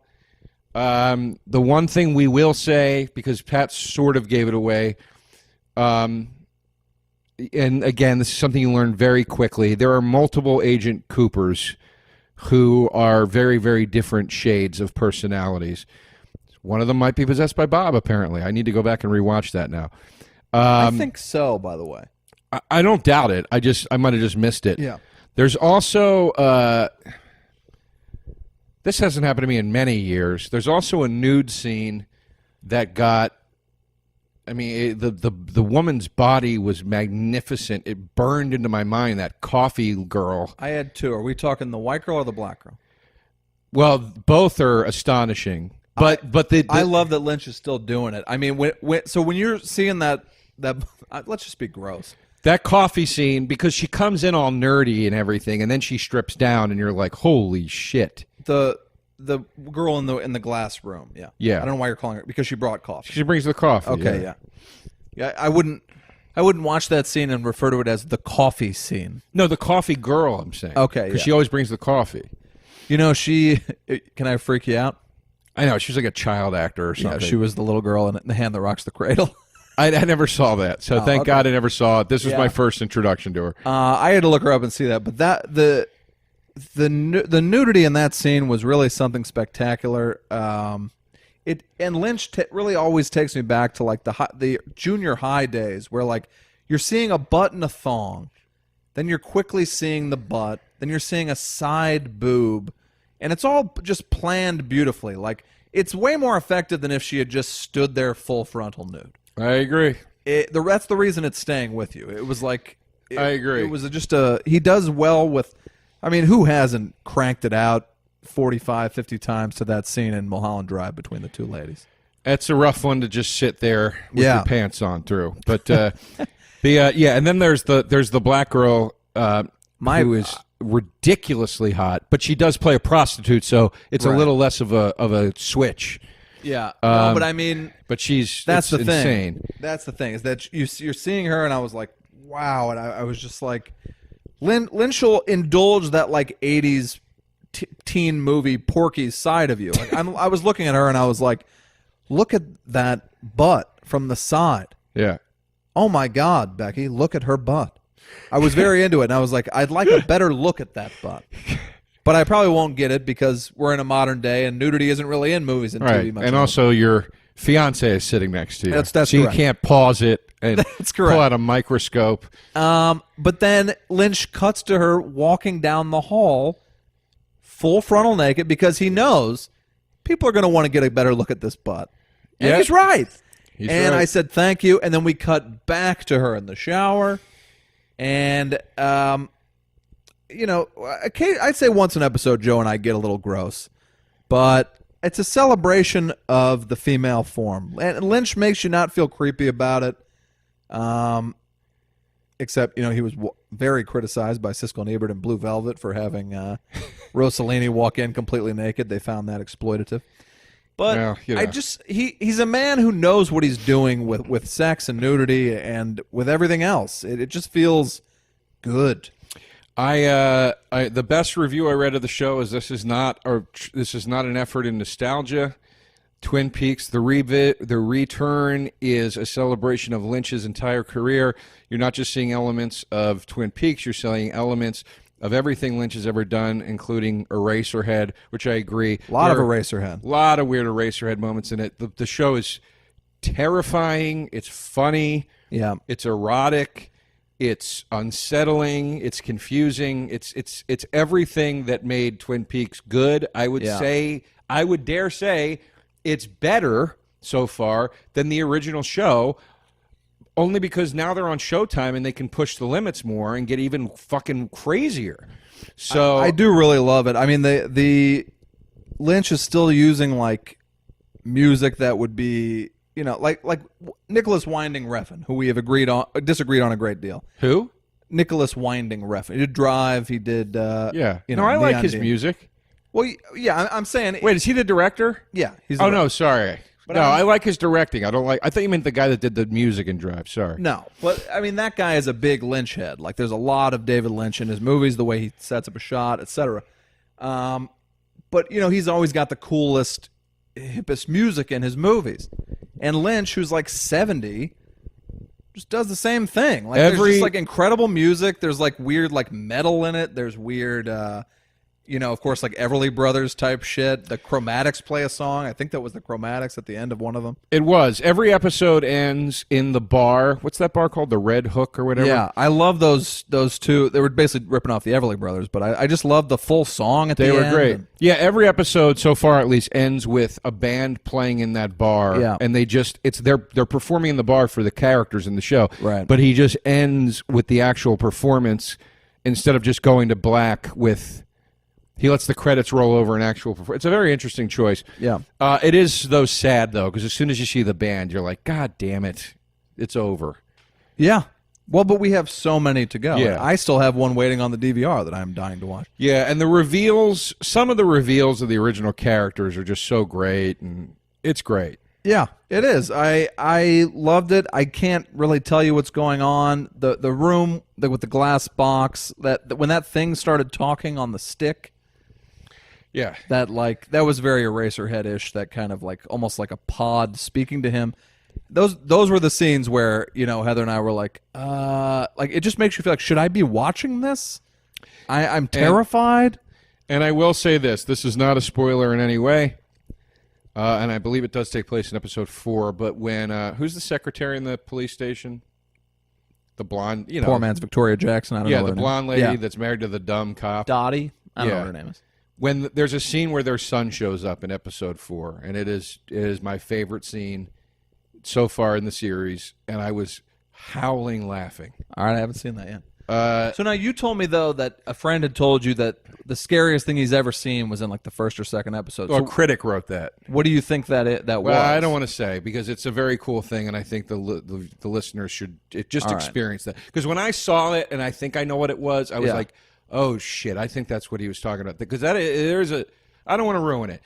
The one thing we will say, because Pat sort of gave it away, and again, this is something you learn very quickly. There are multiple Agent Coopers who are very, very different shades of personalities. One of them might be possessed by Bob, apparently. I need to go back and rewatch that now.
I think so, by the way.
I don't doubt it. I might have just missed it.
Yeah.
There's also this hasn't happened to me in many years. There's also a nude scene that got. I mean, the woman's body was magnificent. It burned into my mind. That coffee girl.
I had 2. Are we talking the white girl or the black girl?
Well, both are astonishing. But
I love that Lynch is still doing it. I mean, when you're seeing that let's just be gross.
That coffee scene, because she comes in all nerdy and everything, and then she strips down, and you're like, holy shit.
The girl in the glass room, yeah.
Yeah.
I don't know why you're calling her, because she brought coffee.
She brings the coffee.
Okay, yeah. I wouldn't watch that scene and refer to it as the coffee scene.
No, the coffee girl, I'm saying.
Okay,
because she always brings the coffee.
You know, can I freak you out?
I know, she was like a child actor or something.
Yeah, she was the little girl in The Hand That Rocks the Cradle.
I never saw that, so thank God I never saw it. This was my first introduction to her.
I had to look her up and see that, but the nudity in that scene was really something spectacular. And Lynch really always takes me back to like the junior high days, where like you're seeing a butt and a thong, then you're quickly seeing the butt, then you're seeing a side boob, and it's all just planned beautifully. Like it's way more effective than if she had just stood there full frontal nude.
I agree.
That's the reason it's staying with you. It was like
I agree.
It was just he does well with. I mean, who hasn't cranked it out 45, 50 times to that scene in Mulholland Drive between the 2 ladies?
It's a rough one to just sit there with your pants on through. But and then there's the black girl who is ridiculously hot, but she does play a prostitute, so it's a little less of a switch.
Yeah, no, but I mean,
but
that's the
insane.
Thing. That's the thing, is that you're seeing her, and I was like, wow, and I was just like, Lynch will indulge that like 80s teen movie Porky's side of you. Like I was looking at her, and I was like, look at that butt from the side.
Yeah.
Oh my God, Becky, look at her butt. I was very into it, and I was like, I'd like a better look at that butt. But I probably won't get it because we're in a modern day, and nudity isn't really in movies and TV much.
And also, your fiance is sitting next to you.
That's
so
correct.
You can't pause it and
That's correct.
pull out a microscope.
But then Lynch cuts to her walking down the hall, full frontal naked, because he knows people are going to want to get a better look at this butt. And he's right. And I said, thank you. And then we cut back to her in the shower. And, you know, I'd say once an episode, Joe and I get a little gross. But it's a celebration of the female form. And Lynch makes you not feel creepy about it. Except, you know, he was very criticized by Siskel and Ebert and Blue Velvet for having Rossellini walk in completely naked. They found that exploitative. But
well, you know.
He's a man who knows what he's doing with sex and nudity and with everything else. It just feels good.
The best review I read of the show is this is not an effort in nostalgia. Twin Peaks, the return is a celebration of Lynch's entire career. You're not just seeing elements of Twin Peaks, you're seeing elements of everything Lynch has ever done, including Eraserhead, which I agree.
A lot of Eraserhead.
A lot of weird Eraserhead moments in it. The show is terrifying. It's funny.
Yeah.
It's erotic. It's unsettling. It's confusing. It's everything that made Twin Peaks good. I would dare say it's better so far than the original show, only because now they're on Showtime and they can push the limits more and get even fucking crazier. So
I do really love it. I mean, the Lynch is still using like music that would be, you know, like Nicholas Winding Refn, who we have disagreed on a great deal.
Who?
Nicholas Winding Refn. He did Drive. He did.
Yeah.
You know,
I like
Neon
his
Demon.
music.
Well, yeah, I'm saying.
Wait, is he the director?
Yeah, he's.
Oh no, sorry.
But
I like his directing. I thought you meant the guy that did the music in Drive. Sorry.
No, but I mean that guy is a big Lynch head. Like there's a lot of David Lynch in his movies, the way he sets up a shot, etc. But you know he's always got the coolest, hippest music in his movies, and Lynch, who's like 70, just does the same thing. Like there's just like incredible music. There's like weird like metal in it. There's weird. You know, of course, like Everly Brothers type shit. The Chromatics play a song. I think that was the Chromatics at the end of one of them.
It was. Every episode ends in the bar. What's that bar called? The Red Hook or whatever?
Yeah, I love those two. They were basically ripping off the Everly Brothers, but I just love the full song at the end.
They were great. Yeah, every episode so far at least ends with a band playing in that bar.
Yeah.
And they're performing in the bar for the characters in the show.
Right.
But he just ends with the actual performance instead of just going to black with... He lets the credits roll over an actual performance. It's a very interesting choice.
Yeah.
It is, though, sad, though, because as soon as you see the band, you're like, God damn it, it's over.
Yeah. Well, but we have so many to go.
Yeah.
I still have one waiting on the DVR that I'm dying to watch.
Yeah, and some of the reveals of the original characters are just so great, and it's great.
Yeah, it is. I loved it. I can't really tell you what's going on. The room with the glass box, that when that thing started talking on the stick...
Yeah.
That was very Eraserhead-ish, that kind of like almost like a pod speaking to him. Those were the scenes where, you know, Heather and I were like it just makes you feel like, should I be watching this? I'm terrified.
And I will say this is not a spoiler in any way. And I believe it does take place in episode 4, but when who's the secretary in the police station? The blonde, you know.
Poor man's Victoria Jackson. I don't know.
Yeah, the blonde lady that's married to the dumb cop.
Dottie. I don't know what her name is.
When there's a scene where their son shows up in episode 4, and it is my favorite scene so far in the series, and I was howling laughing.
All right, I haven't seen that yet. So now you told me though that a friend had told you that the scariest thing he's ever seen was in like the first or second episode.
Well,
so
a critic wrote that.
What do you think that was?
Well, I don't want to say because it's a very cool thing, and I think the listeners should experience that. Because when I saw it, and I think I know what it was, I was like, oh shit! I think that's what he was talking about. Because I don't want to ruin it.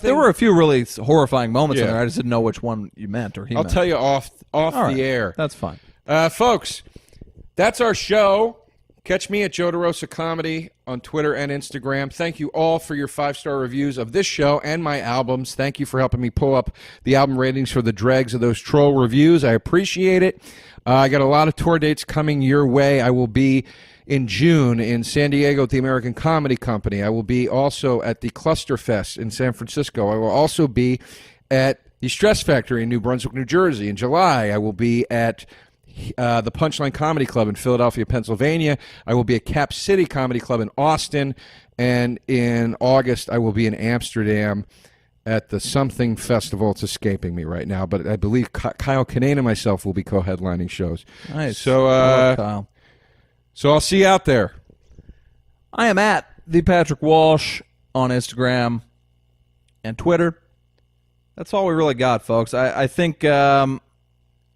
There were a few really horrifying moments in there. I just didn't know which one you meant or he meant.
I'll tell you off the air.
That's fine.
Folks, that's our show. Catch me at Joe DeRosa Comedy on Twitter and Instagram. Thank you all for your 5-star reviews of this show and my albums. Thank you for helping me pull up the album ratings for the dregs of those troll reviews. I appreciate it. I got a lot of tour dates coming your way. I will be in June in San Diego at the American Comedy Company. I will be also at the Cluster Fest in San Francisco. I will also be at the Stress Factory in New Brunswick, New Jersey. In July, I will be at the Punchline Comedy Club in Philadelphia, Pennsylvania. I will be at Cap City Comedy Club in Austin. And in August, I will be in Amsterdam at the Something Festival. It's escaping me right now, but I believe Kyle Kinane and myself will be co-headlining shows.
Nice.
So,
Kyle.
So I'll see you out there.
I am at the Patrick Walsh on Instagram and Twitter. That's all we really got, folks. I think, as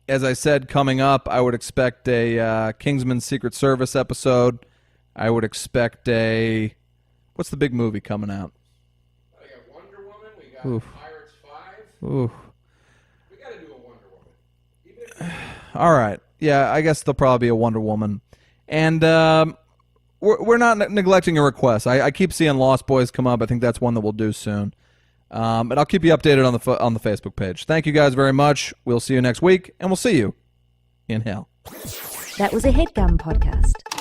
I said, coming up, I would expect a Kingsman Secret Service episode. I would expect what's the big movie coming out?
We got Wonder Woman. We got Pirates 5.
Ooh.
We got to do a Wonder Woman.
All right. Yeah, I guess there'll probably be a Wonder Woman. And we're not neglecting a request. I keep seeing Lost Boys come up. I think that's one that we'll do soon. And I'll keep you updated on the Facebook page. Thank you guys very much. We'll see you next week, and we'll see you in hell.
That was a HeadGum podcast.